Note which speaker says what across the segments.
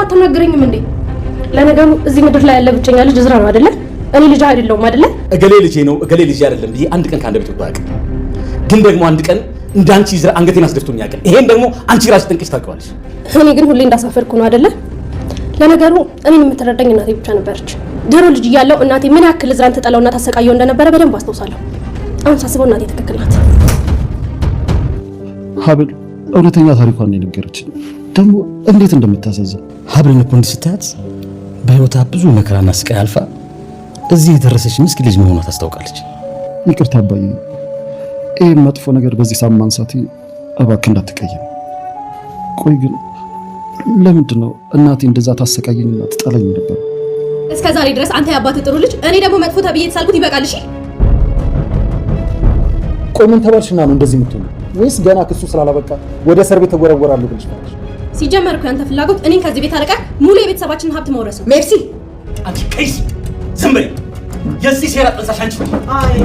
Speaker 1: አትናገረኝም እንዴ? ለነገሩ እዚህ ምድር ላይ ያለ ብቸኛ ልጅ እዝራ ነው አይደለ? እኔ ልጅ አይደለሁም አይደለ?
Speaker 2: እገሌ ልጅ ነው እገሌ ልጅ አይደለም ብዬ አንድ ቀን ካንደ ቤት ወጣ ያውቅ። ግን ደግሞ አንድ ቀን እንዳንቺ እዝራ አንገቴን አስደፍቶኝ ያውቃል። ይሄን ደግሞ አንቺ ራስሽ ጠንቅሽ ታውቂዋለሽ።
Speaker 1: እኔ ግን ሁሌ እንዳሳፈርኩ ነው አይደለ? ለነገሩ እኔን የምትረዳኝ እናቴ ብቻ ነበረች። ድሮ ልጅ እያለሁ እናቴ ምን ያክል እዝራን ተጠላውና ታሰቃየው እንደነበረ በደንብ አስታውሳለሁ። አሁን ሳስበው እናቴ ትክክል ናት።
Speaker 3: ሀብል እውነተኛ ታሪኳን ነው የነገረችኝ። ደግሞ እንዴት እንደምታሳዝን
Speaker 2: ሀብልን እኮ እንዲህ ስታያት በህይወቷ ብዙ መከራና ስቃይ አልፋ እዚህ የደረሰች ምስኪን ልጅ መሆኗ ታስታውቃለች።
Speaker 3: ይቅርታ አባዬ፣ ይህ መጥፎ ነገር በዚህ ሳም ማንሳት እባክህ እንዳትቀየም። ቆይ ግን ለምንድን ነው እናቴ እንደዛ ታሰቃየኝና ትጠላኝ ነበር?
Speaker 1: እስከ ዛሬ ድረስ አንተ የአባትህ ጥሩ ልጅ፣ እኔ ደግሞ መጥፎ ተብዬ የተሳልኩት ይበቃል። እሺ
Speaker 3: ቆይ ምን ተባልሽና ነው እንደዚህ የምትሆነው? ወይስ ገና ክሱ ስላላበቃ ወደ እስር ቤት ተወረወራለሁ ብለሽ ማለት?
Speaker 1: ሲጀመር እኮ ያንተ ፍላጎት እኔን ከዚህ ቤት አለቀ ሙሉ የቤተሰባችንን ሀብት መውረስ ነው።
Speaker 4: ሜርሲ
Speaker 2: አንቺ ከይሲ ዝም በይ። የዚህ ሴራ ጠንሳሽ አንቺ ነሽ።
Speaker 4: አይ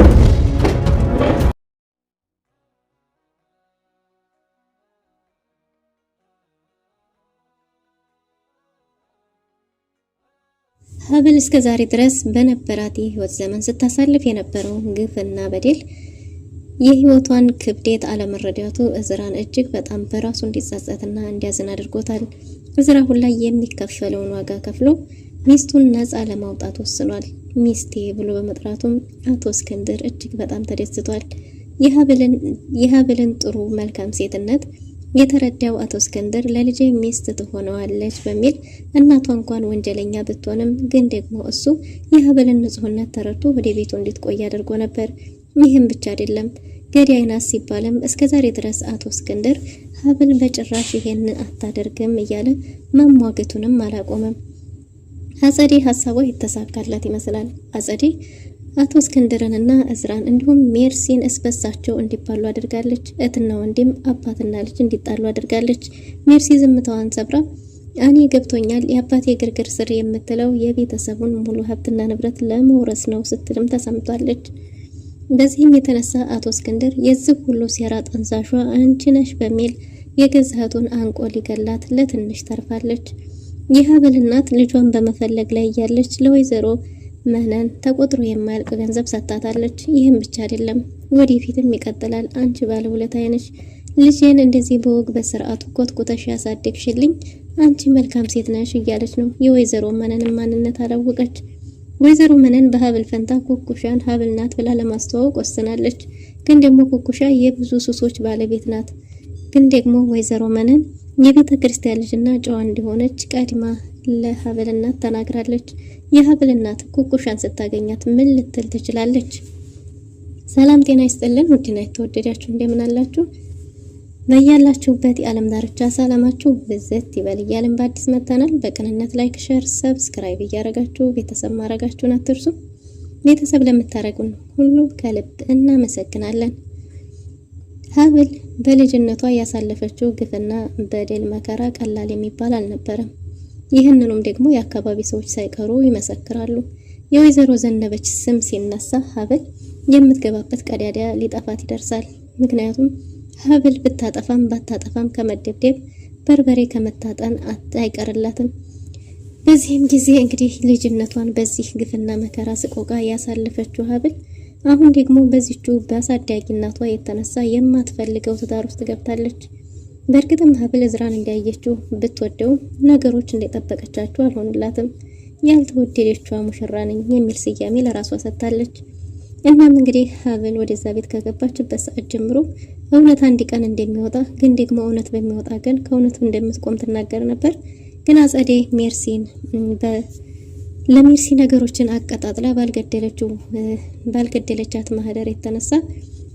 Speaker 5: ሀብል እስከ ዛሬ ድረስ በነበራት የህይወት ዘመን ስታሳልፍ የነበረውን ግፍና በደል የህይወቷን ክብደት አለመረዳቱ እዝራን እጅግ በጣም በራሱ እንዲጸጸትና እንዲያዝን አድርጎታል። እዝራ ሁላ የሚከፈለውን ዋጋ ከፍሎ ሚስቱን ነፃ ለማውጣት ወስኗል። ሚስቴ ብሎ በመጥራቱም አቶ እስክንድር እጅግ በጣም ተደስቷል። የሀብልን ጥሩ መልካም ሴትነት የተረዳው አቶ እስክንድር ለልጄ ሚስት ትሆነዋለች በሚል እናቷ እንኳን ወንጀለኛ ብትሆንም ግን ደግሞ እሱ የሀብልን ንጹህነት ተረድቶ ወደ ቤቱ እንድትቆይ አድርጎ ነበር። ይህም ብቻ አይደለም፣ ገዳይ ናት ሲባልም እስከዛሬ ድረስ አቶ እስክንድር ሀብል በጭራሽ ይሄን አታደርግም እያለ መሟገቱንም አላቆመም። አጸዴ ሀሳቧ የተሳካላት ይመስላል። አጸዴ አቶ እስክንድርንና እዝራን እንዲሁም ሜርሲን እስበሳቸው እንዲባሉ አድርጋለች። እህትና ወንድም አባትና ልጅ እንዲጣሉ አድርጋለች። ሜርሲ ዝምታዋን ሰብራ እኔ ገብቶኛል የአባቴ ግርግር ስር የምትለው የቤተሰቡን ሙሉ ሀብትና ንብረት ለመውረስ ነው ስትልም ተሰምቷለች። በዚህም የተነሳ አቶ እስክንድር የዚህ ሁሉ ሴራ ጠንሳሿ አንቺ ነሽ በሚል የገዛ እህቱን አንቆ ሊገላት ለትንሽ ተርፋለች። የሀብል እናት ልጇን በመፈለግ ላይ እያለች ለወይዘሮ መነን ተቆጥሮ የማያልቅ ገንዘብ ሰጣታለች። ይህም ብቻ አይደለም፣ ወደፊትም ይቀጥላል። አንቺ ባለውለታዬ ነሽ፣ ልጄን እንደዚህ በወግ በስርዓቱ ኮትኩተሽ ያሳደግሽልኝ አንቺ መልካም ሴት ነሽ እያለች ነው። የወይዘሮ መነንን ማንነት አላወቀች። ወይዘሮ መነን በሀብል ፈንታ ኩኩሻን ሀብል ናት ብላ ለማስተዋወቅ ወስናለች። ግን ደግሞ ኩኩሻ የብዙ ሱሶች ባለቤት ናት። ግን ደግሞ ወይዘሮ መነን የቤተ ክርስቲያን ልጅና ጨዋ እንደሆነች ቀድማ ለሀብል እናት ተናግራለች። የሀብል እናት ኩኩሻን ስታገኛት ምን ልትል ትችላለች? ሰላም ጤና ይስጥልን ውድና የተወደዳችሁ እንደምን አላችሁ? በያላችሁበት የዓለም ዳርቻ ሰላማችሁ ብዝት ይበል እያልን በአዲስ መጥተናል። በቅንነት ላይክ፣ ሼር፣ ሰብስክራይብ እያደረጋችሁ ቤተሰብ ማድረጋችሁን አትርሱ። ቤተሰብ ለምታረጉን ሁሉ ከልብ እናመሰግናለን። ሀብል በልጅነቷ ያሳለፈችው ግፍና በደል መከራ ቀላል የሚባል አልነበረም። ይህንኑም ደግሞ የአካባቢ ሰዎች ሳይቀሩ ይመሰክራሉ። የወይዘሮ ዘነበች ስም ሲነሳ ሀብል የምትገባበት ቀዳዳ ሊጠፋት ይደርሳል። ምክንያቱም ሀብል ብታጠፋም ባታጠፋም ከመደብደብ በርበሬ ከመታጠን አይቀርላትም። በዚህም ጊዜ እንግዲህ ልጅነቷን በዚህ ግፍና መከራ ስቆቃ ያሳለፈችው ሀብል አሁን ደግሞ በዚቹ በአሳዳጊ እናቷ የተነሳ የማትፈልገው ትዳር ውስጥ ገብታለች። በእርግጥም ሀብል እዝራን እንዳየችው ብትወደው ነገሮች እንደጠበቀቻቸው አልሆኑላትም። ያልተወደደችዋ ሙሽራ ነኝ የሚል ስያሜ ለራሷ ሰጥታለች። እናም እንግዲህ ሀብል ወደዛ ቤት ከገባችበት ሰዓት ጀምሮ እውነት አንድ ቀን እንደሚወጣ ግን ደግሞ እውነት በሚወጣ ቀን ከእውነቱ እንደምትቆም ትናገር ነበር። ግን አጸዴ ሜርሲን ለሜርሲ ነገሮችን አቀጣጥላ ባልገደለቻት ማህደር የተነሳ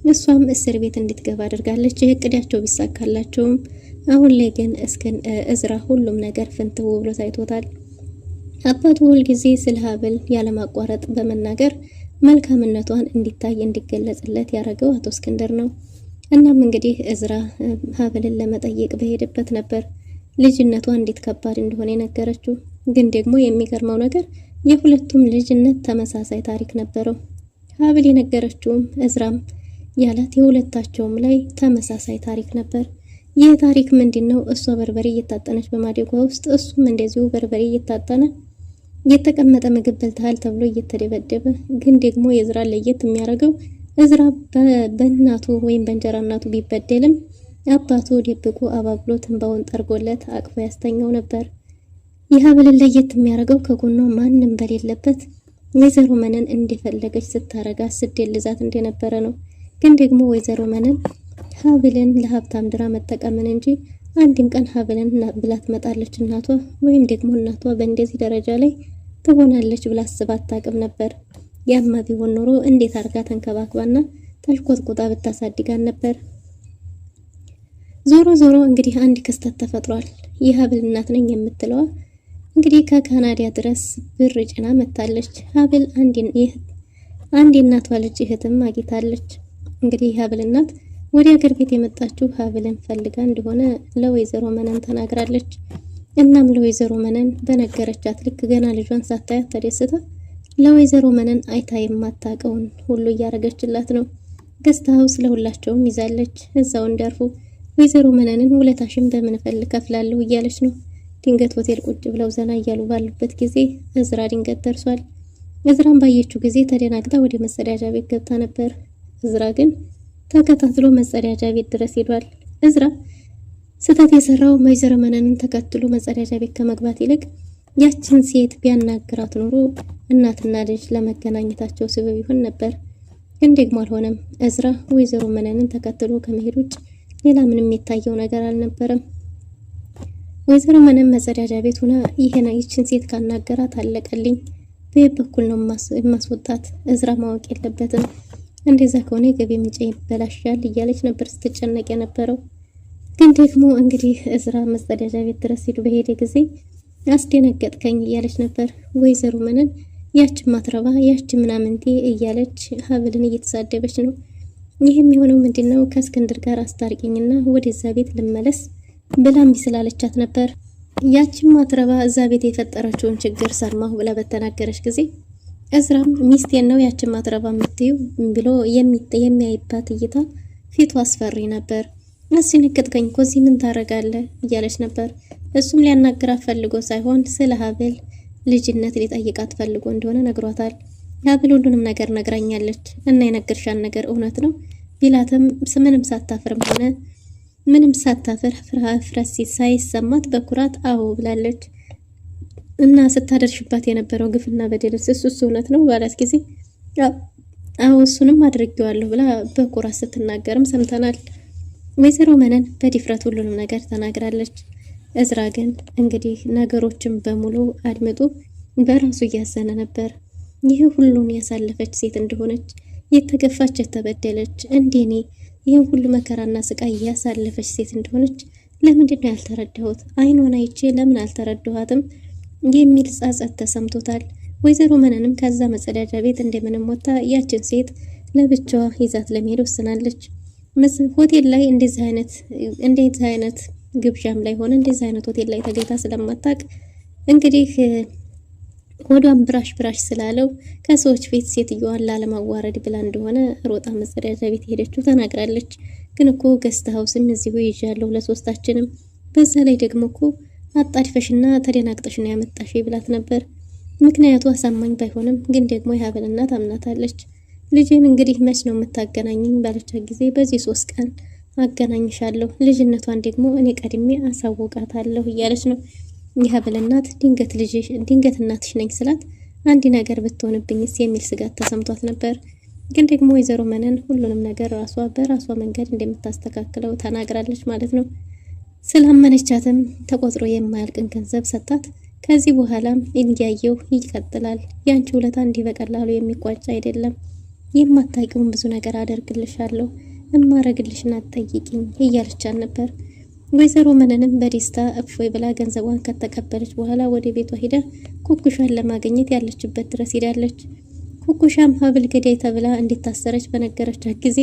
Speaker 5: እሷም እስር ቤት እንድትገባ አድርጋለች። እቅዳቸው ቢሳካላቸውም አሁን ላይ ግን እዝራ ሁሉም ነገር ፍንትው ብሎ ታይቶታል። አባቱ ሁልጊዜ ስለ ሀብል ያለማቋረጥ በመናገር መልካምነቷን እንዲታይ እንዲገለጽለት ያደረገው አቶ እስክንድር ነው። እናም እንግዲህ እዝራ ሀብልን ለመጠየቅ በሄደበት ነበር ልጅነቷ እንዴት ከባድ እንደሆነ የነገረችው። ግን ደግሞ የሚገርመው ነገር የሁለቱም ልጅነት ተመሳሳይ ታሪክ ነበረው። ሀብል የነገረችውም እዝራም ያላት የሁለታቸውም ላይ ተመሳሳይ ታሪክ ነበር። ይህ ታሪክ ምንድነው? እሷ በርበሬ እየታጠነች በማደጓ ውስጥ እሱም እንደዚሁ በርበሬ እየታጠነ የተቀመጠ ምግብ በልተሃል ተብሎ እየተደበደበ። ግን ደግሞ የእዝራ ለየት የሚያደርገው እዝራ በእናቱ ወይም በእንጀራ እናቱ ቢበደልም አባቱ ደብቆ አባብሎ ትንባውን ጠርጎለት አቅፎ ያስተኛው ነበር። የሀብልን ለየት የሚያደርገው ከጎኗ ማንም በሌለበት ወይዘሮ መነን እንደፈለገች ስታረጋ ስደልዛት እንደነበረ ነው። ግን ደግሞ ወይዘሮ መነን ሀብልን ለሀብታም ድራ መጠቀምን እንጂ አንድም ቀን ሀብልን ብላ ትመጣለች እናቷ ወይም ደግሞ እናቷ በእንደዚህ ደረጃ ላይ ትሆናለች ብላ አስባ አታውቅም ነበር። ያማ ቢሆን ኖሮ እንዴት አርጋ ተንከባክባና ተልኮትኩጣ ብታሳድጋን ነበር። ዞሮ ዞሮ እንግዲህ አንድ ክስተት ተፈጥሯል። የሀብል እናት ነኝ የምትለዋ እንግዲህ ከካናዳ ድረስ ብር ጭና መታለች። ሀብል አንድ እናቷ ልጅ እህትም አግኝታለች። እንግዲህ የሀብል እናት ወደ ሀገር ቤት የመጣችው ሀብልን ፈልጋ እንደሆነ ለወይዘሮ መነን ተናግራለች። እናም ለወይዘሮ መነን በነገረቻት ልክ ገና ልጇን ሳታያት ተደስታ ለወይዘሮ መነን አይታ የማታውቀውን ሁሉ እያረገችላት ነው። ገስት ሀውስ ለሁላቸውም ይዛለች እዛው እንዲያርፉ። ወይዘሮ መነንን ውለታሽን በምን ከፍላለሁ እያለች ነው። ድንገት ሆቴል ቁጭ ብለው ዘና እያሉ ባሉበት ጊዜ እዝራ ድንገት ደርሷል። እዝራን ባየችው ጊዜ ተደናግጣ ወደ መጸዳጃ ቤት ገብታ ነበር። እዝራ ግን ተከታትሎ መጸዳጃ ቤት ድረስ ሄዷል። እዝራ ስህተት የሰራው ወይዘሮ መነንን ተከትሎ መጸዳጃ ቤት ከመግባት ይልቅ ያችን ሴት ቢያናግራት ኖሮ እናትና ልጅ ለመገናኘታቸው ስበብ ይሆን ነበር። ግን ደግሞ አልሆነም። እዝራ ወይዘሮ መነንን ተከትሎ ከመሄድ ውጭ ሌላ ምንም የታየው ነገር አልነበረም። ወይዘሮ መነን መጸዳጃ ቤት ሆና ይችን ሴት ካናገራት አለቀልኝ፣ በየት በኩል ነው የማስወጣት? እዝራ ማወቅ የለበትም፣ እንደዛ ከሆነ የገቢ ምንጭ ይበላሻል እያለች ነበር ስትጨነቅ የነበረው። ግን ደግሞ እንግዲህ እዝራ መጸዳጃ ቤት ድረስ ሄዱ በሄደ ጊዜ አስደነገጥከኝ እያለች ነበር ወይዘሮ መነን። ያች ማትረባ ያች ምናምንቴ እያለች ሀብልን እየተሳደበች ነው። ይህም የሆነው ምንድነው? ከእስክንድር ጋር አስታርቂኝና ወደዛ ቤት ልመለስ ብላም ስላለቻት ነበር። ያችን ማትረባ እዛ ቤት የፈጠረችውን ችግር ሰማሁ ብላ በተናገረች ጊዜ እዝራም ሚስቴን ነው ያችን ማትረባ የምትዩ ብሎ የሚያይባት እይታ ፊቱ አስፈሪ ነበር። አስደነገጥከኝ እኮ እዚህ ምን ታረጋለህ እያለች ነበር። እሱም ሊያናግራት ፈልጎ ሳይሆን ስለ ሀብል ልጅነት ሊጠይቃት ፈልጎ እንደሆነ ነግሯታል። ሀብል ሁሉንም ነገር ነግራኛለች እና የነገርሻን ነገር እውነት ነው ቢላትም ምንም ሳታፍርም ሆነ ምንም ሳታፍር ፍርሃት ሳይሰማት በኩራት አዎ ብላለች። እና ስታደርሽባት የነበረው ግፍና በደልስ እሱ እውነት ነው ባላት ጊዜ አዎ እሱንም አድርጌዋለሁ ብላ በኩራት ስትናገርም ሰምተናል። ወይዘሮ መነን በድፍረት ሁሉንም ነገር ተናግራለች። እዝራ ግን እንግዲህ ነገሮችን በሙሉ አድምጡ በራሱ እያዘነ ነበር። ይህ ሁሉን ያሳለፈች ሴት እንደሆነች የተገፋች የተበደለች እንደኔ ይህን ሁሉ መከራና ስቃይ ያሳለፈች ሴት እንደሆነች ለምንድን ነው ያልተረዳሁት? አይኗን አይቼ ለምን አልተረዳኋትም የሚል ጸጸት ተሰምቶታል። ወይዘሮ መነንም ከዛ መጸዳጃ ቤት እንደምንም ወጣ ያችን ሴት ለብቻዋ ይዛት ለመሄድ ወስናለች። ሆቴል ላይ እንደዚህ አይነት ግብዣም ላይ ሆነ እንደዚህ አይነት ሆቴል ላይ ተገኝታ ስለማታውቅ እንግዲህ ወዷን ብራሽ ስላለው ከሰዎች ፊት ሴትዮዋን ላለማዋረድ ብላ እንደሆነ ሮጣ መጸዳጃ ቤት ሄደችው ተናግራለች። ግን እኮ ገስት ሀውስም እዚሁ ይዣለሁ ለሶስታችንም፣ በዛ ላይ ደግሞ እኮ አጣድፈሽና ተደናግጠሽ ነው ያመጣሽ ብላት ነበር። ምክንያቱ አሳማኝ ባይሆንም ግን ደግሞ የሀብል እናት አምናታለች። ልጅን እንግዲህ መች ነው የምታገናኘኝ ባለቻት ጊዜ በዚህ 3 ቀን አገናኝሻለሁ፣ ልጅነቷን ደግሞ እኔ ቀድሜ አሳውቃታለሁ እያለች ነው። የሀብል እናት ድንገት እናትሽ ነኝ ስላት አንድ ነገር ብትሆንብኝስ የሚል ስጋት ተሰምቷት ነበር። ግን ደግሞ ወይዘሮ መነን ሁሉንም ነገር በራሷ መንገድ እንደምታስተካክለው ተናግራለች ማለት ነው። ስላመነቻትም ተቆጥሮ የማያልቅን ገንዘብ ሰጣት። ከዚህ በኋላም እንዲያየው ይቀጥላል። ያንቺ ውለታ እንዲህ በቀላሉ የሚቋጭ አይደለም። የማታውቂውን ብዙ ነገር አደርግልሻለሁ፣ እማረግልሽና አትጠይቂኝ እያለቻት ነበር። ወይዘሮ መነንም በደስታ እፎይ ብላ ገንዘቧን ከተቀበለች በኋላ ወደ ቤቷ ሄዳ ኩኩሻን ለማግኘት ያለችበት ድረስ ሄዳለች። ኩኩሻም ሀብል ገዳይ ተብላ እንድታሰረች በነገረቻት ጊዜ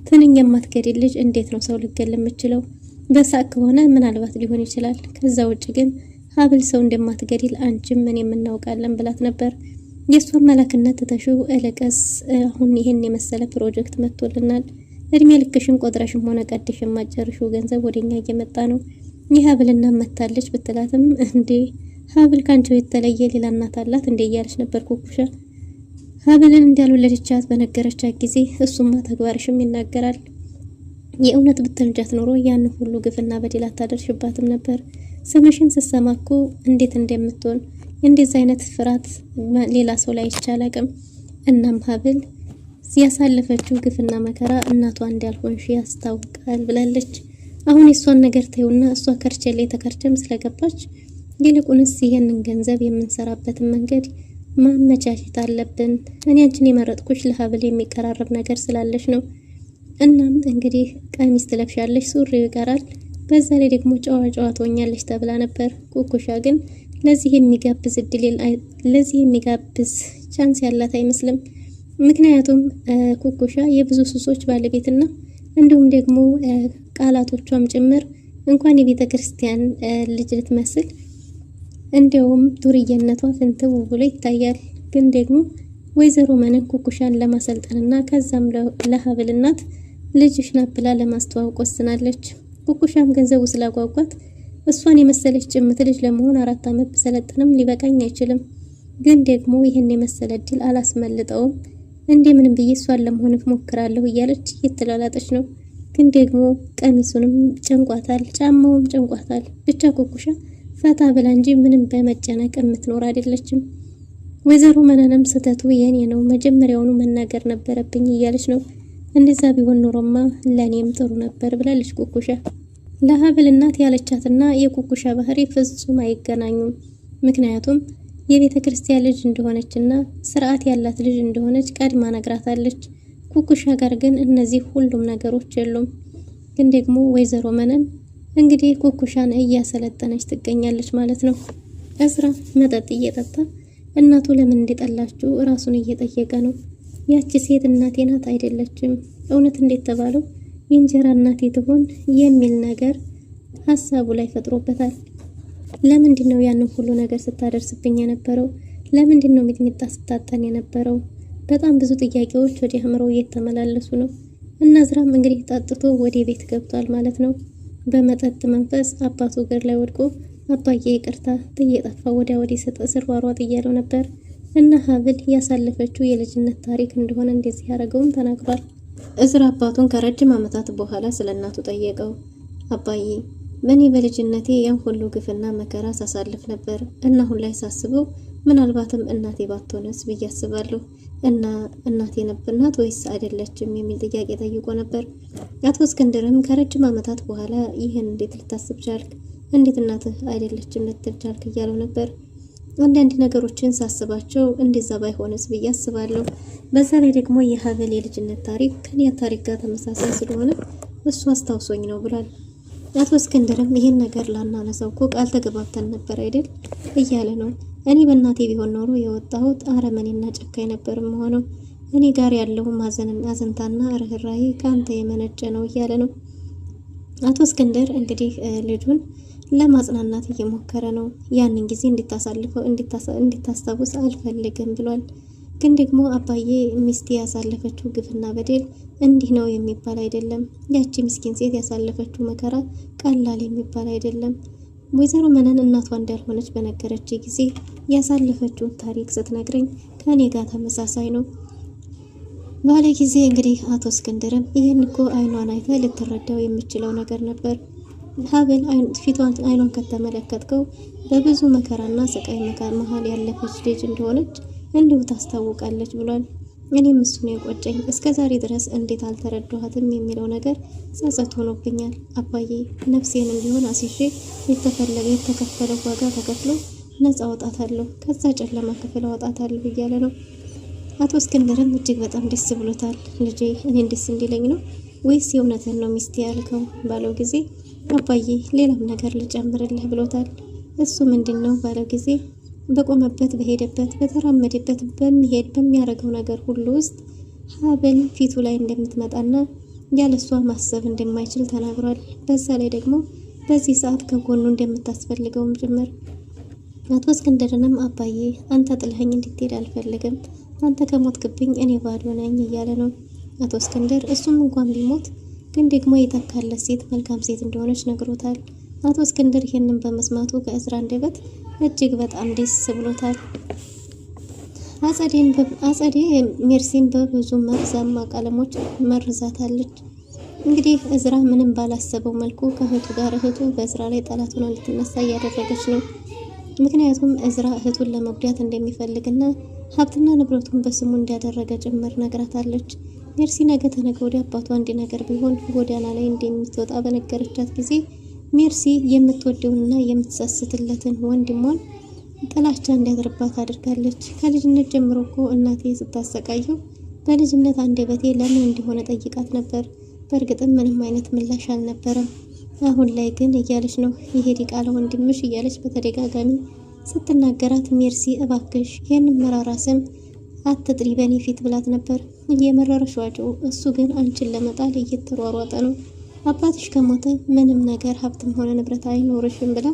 Speaker 5: ትንኝ የማትገድል ልጅ እንዴት ነው ሰው ልገል የምችለው? በሳቅ ከሆነ ምናልባት ሊሆን ይችላል፣ ከዛ ውጭ ግን ሀብል ሰው እንደማትገድል አንቺም ምን የምናውቃለን ብላት ነበር። የሷን መላክነት ተተሹ እለቀስ አሁን ይሄን የመሰለ ፕሮጀክት መጥቶልናል፣ እድሜ ልክሽን ቆጥረሽም ሆነ ቀድሽ የማጨርሽው ገንዘብ ወደኛ እየመጣ ነው። ይህ ሀብልና መታለች ብትላትም እንዴ ሀብል ካንቺ የተለየ ሌላ እናት አላት እንዴ እያለች ነበር ኩኩሻ። ሀብልን እንዳልወለደቻት በነገረቻት ጊዜ እሱማ ተግባርሽም ይናገራል። የእውነት ብትልጃት ኖሮ ያን ሁሉ ግፍና በደል አታደርሽባትም ነበር። ስምሽን ስሰማኩ እንዴት እንደምትሆን እንደዚህ አይነት ፍርሃት ሌላ ሰው ላይ አይቻልም። እናም ሀብል ያሳለፈችው ግፍና መከራ እናቷ እንዳልሆንሽ ያስታውቃል ብላለች። አሁን የሷን ነገር ተይውና እሷ ከርቸሌ ተከርቸም ስለገባች ይልቁንስ ይሄንን ገንዘብ የምንሰራበትን መንገድ ማመቻቸት አለብን። እኔ አንቺን የመረጥኩሽ ለሀብል የሚቀራረብ ነገር ስላለሽ ነው። እናም እንግዲህ ቀሚስ ትለብሻለሽ፣ ሱሪው ይቀራል፣ በዛ ላይ ደግሞ ጨዋ ትሆኛለሽ ተብላ ነበር። ኩኩሻ ግን ለዚህ የሚጋብዝ ቻንስ ያላት አይመስልም። ምክንያቱም ኩኩሻ የብዙ ሱሶች ባለቤትና እንዲሁም ደግሞ ቃላቶቿም ጭምር እንኳን የቤተ ክርስቲያን ልጅ ልትመስል እንዲያውም ዱርዬነቷ ፍንትው ብሎ ይታያል። ግን ደግሞ ወይዘሮ መነን ኩኩሻን ለማሰልጠንና ከዛም ለሀብል እናት ልጅሽ ናት ብላ ለማስተዋወቅ ወስናለች። ኩኩሻም ገንዘቡ ስላጓጓት እሷን የመሰለች ጭምት ልጅ ለመሆን 4 ዓመት በሰለጠንም ሊበቃኝ አይችልም፣ ግን ደግሞ ይህን የመሰለ እድል አላስመልጠውም፣ እንደምንም ብዬ እሷን ለመሆን ሞክራለሁ እያለች እየተላላጠች ነው። ግን ደግሞ ቀሚሱንም ጨንቋታል፣ ጫማውም ጨንቋታል። ብቻ ኩኩሻ ፈታ ብላ እንጂ ምንም በመጨነቅ የምትኖር አይደለችም። ወይዘሮ መነንም ስህተቱ የኔ ነው፣ መጀመሪያውኑ መናገር ነበረብኝ እያለች ነው። እንደዛ ቢሆን ኖሮማ ለኔም ጥሩ ነበር ብላለች ኩኩሻ። ለሀብል እናት ያለቻትና የኩኩሻ ባህሪ ፍጹም አይገናኙም። ምክንያቱም የቤተ ክርስቲያን ልጅ እንደሆነችና ስርዓት ያላት ልጅ እንደሆነች ቀድማ ነግራታለች። ኩኩሻ ጋር ግን እነዚህ ሁሉም ነገሮች የሉም። ግን ደግሞ ወይዘሮ መነን እንግዲህ ኩኩሻን እያሰለጠነች ትገኛለች ማለት ነው። እዝራ መጠጥ እየጠጣ እናቱ ለምን እንደጠላችሁ ራሱን እየጠየቀ ነው። ያቺ ሴት እናቴ ናት አይደለችም፣ እውነት እንዴት ተባለው የእንጀራ እናቴ ትሆን የሚል ነገር ሀሳቡ ላይ ፈጥሮበታል። ለምንድን ነው ያንን ሁሉ ነገር ስታደርስብኝ የነበረው? ለምንድን ነው ሚጥሚጣ ስታጠን የነበረው? በጣም ብዙ ጥያቄዎች ወደ አእምሮው እየተመላለሱ ነው። እና እዝራም እንግዲህ ጠጥቶ ወደ ቤት ገብቷል ማለት ነው። በመጠጥ መንፈስ አባቱ እግር ላይ ወድቆ አባዬ ይቅርታ ጥየጠፋ ወዲያ ወዲህ ስሯሯጥ እያለው ነበር። እና ሀብል ያሳለፈችው የልጅነት ታሪክ እንደሆነ እንደዚህ ያደረገውም ተናግሯል። እዝራ አባቱን ከረጅም ዓመታት በኋላ ስለ እናቱ ጠየቀው። አባዬ እኔ በልጅነቴ ያን ሁሉ ግፍና መከራ ሳሳልፍ ነበር እና አሁን ላይ ሳስበው ምናልባትም እናቴ ባትሆንስ ብዬ አስባለሁ። እና እናቴ ናት ወይስ አይደለችም የሚል ጥያቄ ጠይቆ ነበር። አቶ እስክንድርም ከረጅም ዓመታት በኋላ ይህን እንዴት ልታስብ ቻልክ? እንዴት እናትህ አይደለችም ልትል ቻልክ? እያለው ነበር። አንዳንድ ነገሮችን ሳስባቸው እንደዛ ባይሆንስ ብዬ አስባለሁ። በዛ ላይ ደግሞ የሀብል የልጅነት ታሪክ ከኔ ታሪክ ጋር ተመሳሳይ ስለሆነ እሱ አስታውሶኝ ነው ብሏል። አቶ እስክንድርም ይሄን ነገር ላናነሳው እኮ ቃል ተገባብተን ነበር አይደል እያለ ነው። እኔ በእናቴ ቢሆን ኖሮ የወጣሁት አረመኔና ጨካኝ ነበር መሆነው። እኔ ጋር ያለው አዘንታና ርህራሄ ከአንተ የመነጨ ነው እያለ ነው። አቶ እስክንድር እንግዲህ ልጁን ለማጽናናት እየሞከረ ነው። ያንን ጊዜ እንድታስታውስ አልፈልግም ብሏል። ግን ደግሞ አባዬ ሚስቴ ያሳለፈችው ግፍና በደል እንዲህ ነው የሚባል አይደለም። ያቺ ምስኪን ሴት ያሳለፈችው መከራ ቀላል የሚባል አይደለም። ወይዘሮ መነን እናቷ እንዳልሆነች በነገረች ጊዜ ያሳለፈችው ታሪክ ስትነግረኝ ከኔ ጋር ተመሳሳይ ነው ባለ ጊዜ እንግዲህ አቶ እስክንድርም ይህን እኮ አይኗን አይተ ልትረዳው የምችለው ነገር ነበር። ሀብል አይኗን ከተመለከትከው በብዙ መከራና ስቃይ መሀል ያለፈች ልጅ እንደሆነች እንዲሁ ታስታውቃለች ብሏል። እኔም እሱን የቆጨኝ እስከ ዛሬ ድረስ እንዴት አልተረዳኋትም የሚለው ነገር ጸጸት ሆኖብኛል። አባዬ ነፍሴንም ቢሆን አስይዤ የተከፈለው ዋጋ ተከፍሎ ነፃ አወጣታለሁ፣ ከዛ ጨለማ ክፍል አወጣታለሁ እያለ ነው። አቶ እስክንድርም እጅግ በጣም ደስ ብሎታል። ልጄ እኔን ደስ እንዲለኝ ነው ወይስ የእውነትን ነው ሚስቴ ያልከው ባለው ጊዜ አባዬ ሌላም ነገር ልጨምርልህ ብሎታል። እሱ ምንድን ነው ባለው ጊዜ በቆመበት በሄደበት በተራመደበት በሚያደርገው ነገር ሁሉ ውስጥ ሀብል ፊቱ ላይ እንደምትመጣና ያለሷ ማሰብ እንደማይችል ተናግሯል። በዛ ላይ ደግሞ በዚህ ሰዓት ከጎኑ እንደምታስፈልገውም ጭምር። አቶ እስክንድርንም አባዬ አንተ ጥለኸኝ እንድትሄድ አልፈልግም፣ አንተ ከሞትክብኝ እኔ ባዶ ነኝ እያለ ነው። አቶ እስክንድር። እሱም እንኳን ቢሞት ግን ደግሞ የተካለት ሴት መልካም ሴት እንደሆነች ነግሮታል። አቶ እስክንድር ይህንን በመስማቱ ከእዝራ አንደበት እጅግ በጣም ደስ ብሎታል። አጸዴ ሜርሲን በብዙ መርዛማ ቀለሞች መርዛታለች። እንግዲህ እዝራ ምንም ባላሰበው መልኩ ከእህቱ ጋር እህቱ በእዝራ ላይ ጠላት ሆና እንድትነሳ እያደረገች ነው። ምክንያቱም እዝራ እህቱን ለመጉዳት እንደሚፈልግና ሀብትና ንብረቱን በስሙ እንዲያደረገ ጭምር ነግራታለች። ሜርሲ ነገ ተነገ ወዲያ አባቷ አንድ ነገር ቢሆን ጎዳና ላይ እንደምትወጣ በነገረቻት ጊዜ ሜርሲ የምትወደውንና የምትሰስትለትን ወንድሟን ጥላቻ እንዲያድርባት አድርጋለች። ከልጅነት ጀምሮ እኮ እናቴ ስታሰቃየው በልጅነት አንደበቴ ለምን እንደሆነ ጠይቃት ነበር። በእርግጥም ምንም አይነት ምላሽ አልነበረም። አሁን ላይ ግን እያለች ነው ይሄ ዲቃላ ወንድምሽ እያለች በተደጋጋሚ ስትናገራት ሜርሲ እባክሽ ይህንን መራራ ስም አትጥሪ በኔ ፊት ብላት ነበር። እየመረረሽ ዋጭው፣ እሱ ግን አንቺን ለመጣል እየተሯሯጠ ነው። አባትሽ ከሞተ ምንም ነገር ሀብትም ሆነ ንብረት አይኖርሽም ብላ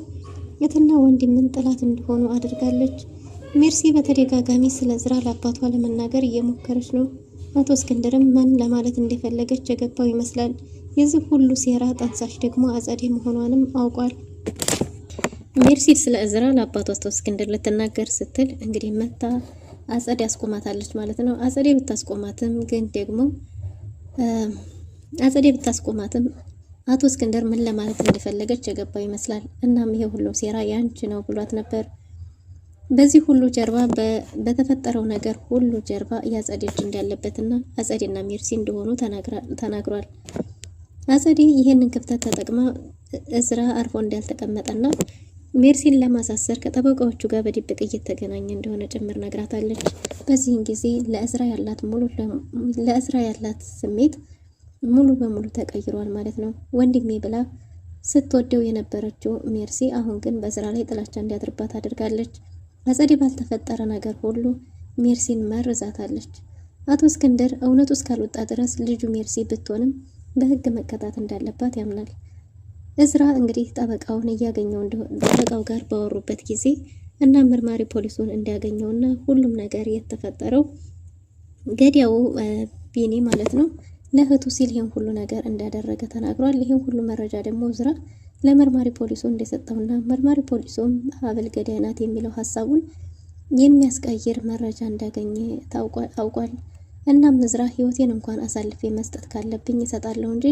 Speaker 5: የትና ወንድምን ጥላት እንደሆኑ አድርጋለች። ሜርሲ በተደጋጋሚ ስለ እዝራ ለአባቷ ለመናገር እየሞከረች ነው። አቶ እስክንድርም ምን ለማለት እንደፈለገች የገባው ይመስላል። የዚህ ሁሉ ሴራ ጠንሳሽ ደግሞ አጸዴ መሆኗንም አውቋል። ሜርሲ ስለ እዝራ ለአባቷ አቶ እስክንድር ልትናገር ስትል እንግዲህ መታ አጸዴ አስቆማታለች ማለት ነው። አጸዴ ብታስቆማትም አቶ እስክንድር ምን ለማለት እንደፈለገች የገባው ይመስላል። እናም ይሄ ሁሉ ሴራ ያንቺ ነው ብሏት ነበር። በዚህ ሁሉ ጀርባ በተፈጠረው ነገር ሁሉ ጀርባ የአጸዴ እጅ እንዳለበትና አጸዴና ሜርሲ እንደሆኑ ተናግሯል። አጸዴ ይሄንን ክፍተት ተጠቅማ እዝራ አርፎ እንዳልተቀመጠና ሜርሲን ለማሳሰር ከጠበቃዎቹ ጋር በድብቅ እየተገናኘ እንደሆነ ጭምር ነግራታለች። በዚህን ጊዜ ለእዝራ ያላት ስሜት ሙሉ በሙሉ ተቀይሯል ማለት ነው። ወንድሜ ብላ ስትወደው የነበረችው ሜርሲ አሁን ግን በእዝራ ላይ ጥላቻ እንዲያድርባት አድርጋለች። አጸዴ ባልተፈጠረ ነገር ሁሉ ሜርሲን መርዛታለች። አቶ እስክንድር እውነቱ እስካልወጣ ድረስ ልጁ ሜርሲ ብትሆንም በሕግ መቀጣት እንዳለባት ያምናል። እዝራ እንግዲህ ጠበቃውን ጠበቃው ጋር ባወሩበት ጊዜ እና መርማሪ ፖሊሱን እንዲያገኘውና ሁሉም ነገር የተፈጠረው ገዳዩ ቢኒ ማለት ነው ለእህቱ ሲል ይሄን ሁሉ ነገር እንዳደረገ ተናግሯል። ይሄን ሁሉ መረጃ ደግሞ እዝራ ለመርማሪ ፖሊሱ እንደሰጠውና መርማሪ ፖሊሱም ሀብል ገዳይ ናት የሚለው ሀሳቡን የሚያስቀይር መረጃ እንዳገኘ ታውቋል። እናም እዝራ ህይወቴን እንኳን አሳልፌ መስጠት ካለብኝ እሰጣለሁ እንጂ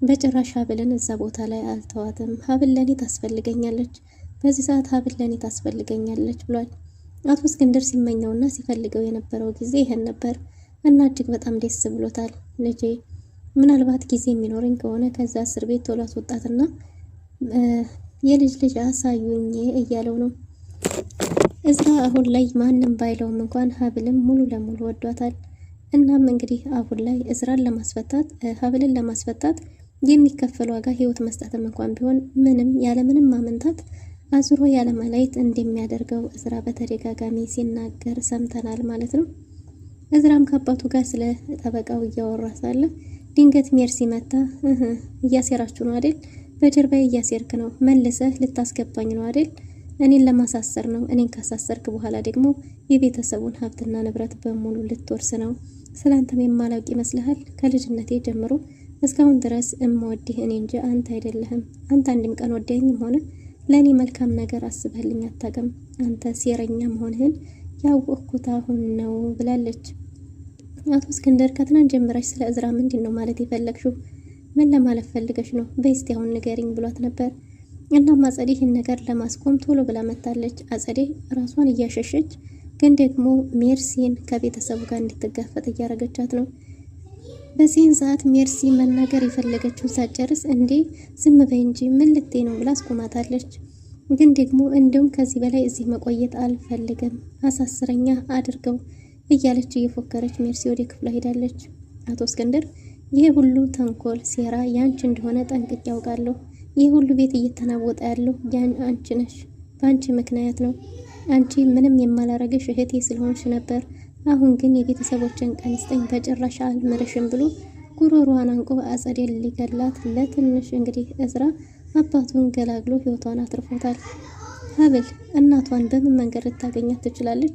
Speaker 5: በጭራሽ ሀብልን እዛ ቦታ ላይ አልተዋትም። ሀብል ለኔ ታስፈልገኛለች፣ በዚህ ሰዓት ሀብል ለኔ ታስፈልገኛለች ብሏል። አቶ እስክንድር ሲመኘውና ሲፈልገው የነበረው ጊዜ ይሄን ነበር እና እጅግ በጣም ደስ ብሎታል። ልጄ ምናልባት ጊዜ የሚኖረኝ ከሆነ ከዛ እስር ቤት ቶሎ አስወጣትና የልጅ አሳዩኝ እያለው ነው። እዝራ አሁን ላይ ማንም ባይለውም እንኳን ሀብልን ሙሉ ለሙሉ ወዷታል። እናም እንግዲህ አሁን ላይ እዝራን ለማስፈታት ሀብልን ለማስፈታት የሚከፈል ዋጋ ህይወት መስጠትም እንኳን ቢሆን ያለምንም ማመንታት አዙሮ ያለማላየት እንደሚያደርገው እዝራ በተደጋጋሚ ሲናገር ሰምተናል ማለት ነው። እዝራም ከአባቱ ጋር ስለ ጠበቃው እያወራ ሳለ ድንገት ሜርሲ መታ እያሴራችሁ ነው አይደል? በጀርባዬ እያሴርክ ነው፣ መልሰህ ልታስገባኝ ነው አይደል? እኔን ለማሳሰር ነው። እኔን ካሳሰርክ በኋላ ደግሞ የቤተሰቡን ሀብትና ንብረት በሙሉ ልትወርስ ነው። ስላንተም የማላውቅ ይመስልሃል? ከልጅነቴ ጀምሮ እስካሁን ድረስ እምወድህ እኔ እንጂ አንተ አይደለህም። አንተ አንድም ቀን ወደኸኝም ሆነ ለእኔ መልካም ነገር አስበህልኝ አታውቅም። አንተ ሴረኛ መሆንህን ያወቅኩት አሁን ነው ብላለች። አቶ እስክንድር ከትናንት ጀምረሽ ስለ እዝራ ምንድን ነው ማለት የፈለግሽው? ምን ለማለት ፈልገሽ ነው? በስቲ አሁን ንገሪኝ ብሏት ነበር። እናም አጸዴ ይህን ነገር ለማስቆም ቶሎ ብላ መታለች። አጸዴ ራሷን እያሸሸች ግን ደግሞ ሜርሲን ከቤተሰቡ ጋር እንድትጋፈጥ እያረገቻት ነው። በዚህን ሰዓት ሜርሲ መናገር የፈለገችውን ሳጨርስ እንዴ ዝም በይ እንጂ ምን ልትይ ነው ብላ አስቆማታለች። ግን ደግሞ እንዲሁም ከዚህ በላይ እዚህ መቆየት አልፈልግም፣ አሳስረኛ አድርገው እያለች እየፎከረች ሜርሲ ወደ ክፍሏ ሄዳለች። አቶ እስክንድር ይህ ሁሉ ተንኮል ሴራ ያንቺ እንደሆነ ጠንቅቄ ያውቃለሁ። ይህ ሁሉ ቤት እየተናወጠ ያለው አንቺ ነሽ፣ በአንቺ ምክንያት ነው። አንቺ ምንም የማላረገሽ እህቴ ስለሆንሽ ነበር። አሁን ግን የቤተሰቦችን ቀን ስጠኝ፣ በጭራሽ አልምርሽም ብሎ ጉሮሯን አንቆ አጸዴን ሊገላት ለትንሽ እንግዲህ እዝራ አባቱን ገላግሎ ህይወቷን አትርፎታል። ሀብል እናቷን በምን መንገድ ልታገኛት ትችላለች?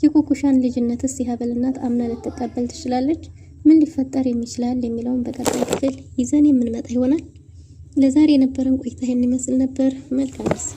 Speaker 5: የኩኩሻን ልጅነትስ የሀብል እናት አምና ልትቀበል ትችላለች? ምን ሊፈጠር ይችላል የሚለውን በቀጣይ ክፍል ይዘን የምንመጣ ይሆናል። ለዛሬ የነበረን ቆይታ ይህን ይመስል ነበር። መልካም ጊዜ